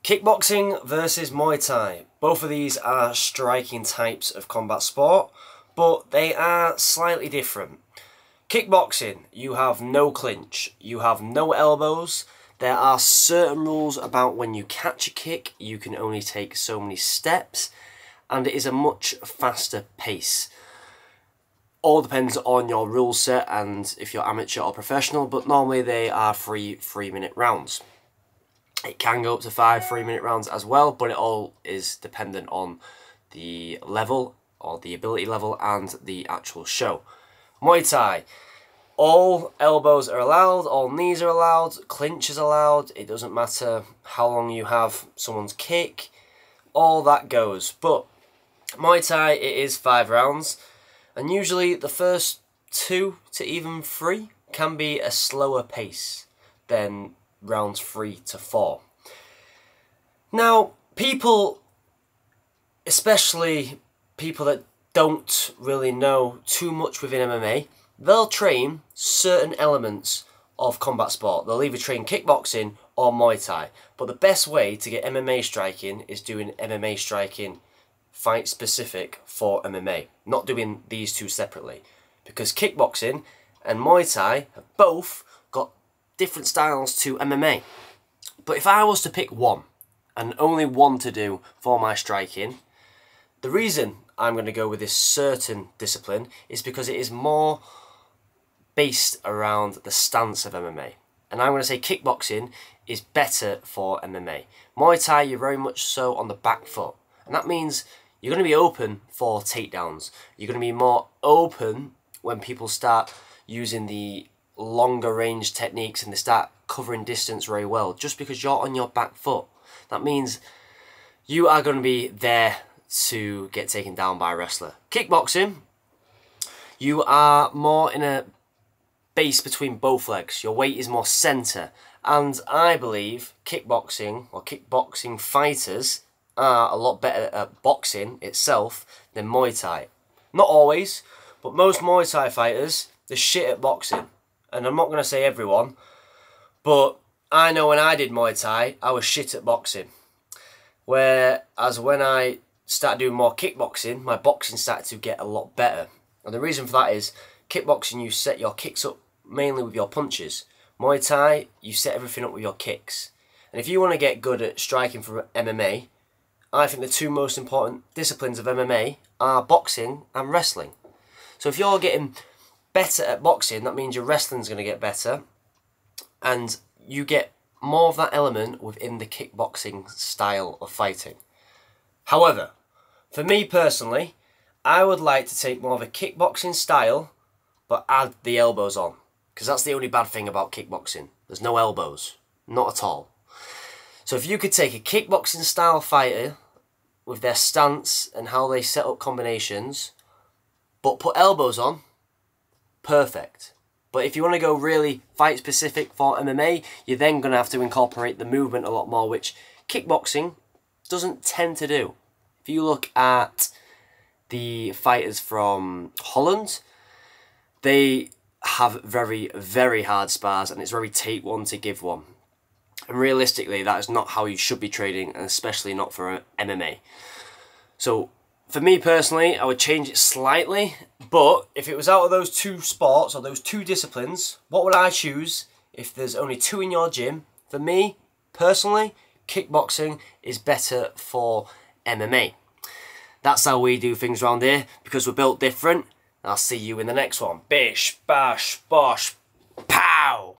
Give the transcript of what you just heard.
Kickboxing versus Muay Thai. Both of these are striking types of combat sport, but they are slightly different. Kickboxing, you have no clinch, you have no elbows. There are certain rules about when you catch a kick, you can only take so many steps, and it is a much faster pace. All depends on your rule set and if you're amateur or professional, but normally they are 3-minute rounds. It can go up to 5 3-minute rounds as well, but it all is dependent on the level or the ability level and the actual show. Muay Thai, all elbows are allowed, all knees are allowed, clinch is allowed, it doesn't matter how long you have someone's kick, all that goes. But Muay Thai, it is 5 rounds, and usually the first 2 to even 3 can be a slower pace than rounds 3 to 4. Now, people, especially people that don't really know too much within MMA, they'll train certain elements of combat sport. They'll either train kickboxing or Muay Thai. But the best way to get MMA striking is doing MMA striking fight specific for MMA, not doing these two separately. Because kickboxing and Muay Thai have both got different styles to MMA. But if I was to pick one, and only one to do for my striking, the reason I'm going to go with this certain discipline is because it is more based around the stance of MMA. And I'm going to say kickboxing is better for MMA. Muay Thai, you're very much so on the back foot. And that means you're going to be open for takedowns. You're going to be more open when people start using the longer range techniques and they start covering distance very well, just because you're on your back foot. That means you are going to be there to get taken down by a wrestler. Kickboxing, you are more in a base between both legs. Your weight is more centre, and I believe kickboxing or kickboxing fighters are a lot better at boxing itself than Muay Thai. Not always, but most Muay Thai fighters, they're shit at boxing. And I'm not going to say everyone, but I know when I did Muay Thai, I was shit at boxing. Whereas when I started doing more kickboxing, my boxing started to get a lot better. And the reason for that is, kickboxing, you set your kicks up mainly with your punches. Muay Thai, you set everything up with your kicks. And if you want to get good at striking for MMA, I think the two most important disciplines of MMA are boxing and wrestling. So if you're getting better at boxing, that means your wrestling's going to get better, and you get more of that element within the kickboxing style of fighting. However, for me personally, I would like to take more of a kickboxing style, but add the elbows on. Because that's the only bad thing about kickboxing. There's no elbows. Not at all. So if you could take a kickboxing style fighter with their stance and how they set up combinations, but put elbows on, perfect. But if you want to go really fight specific for MMA, you're then going to have to incorporate the movement a lot more, which kickboxing doesn't tend to do. If you look at the fighters from Holland, they have very, very hard spars, and it's very take one to give one. And realistically, that is not how you should be training, and especially not for MMA. So for me personally, I would change it slightly, but if it was out of those two sports or those two disciplines, what would I choose if there's only 2 in your gym? For me, personally, kickboxing is better for MMA. That's how we do things around here, because we're built different. I'll see you in the next one. Bish, bash, bosh, pow!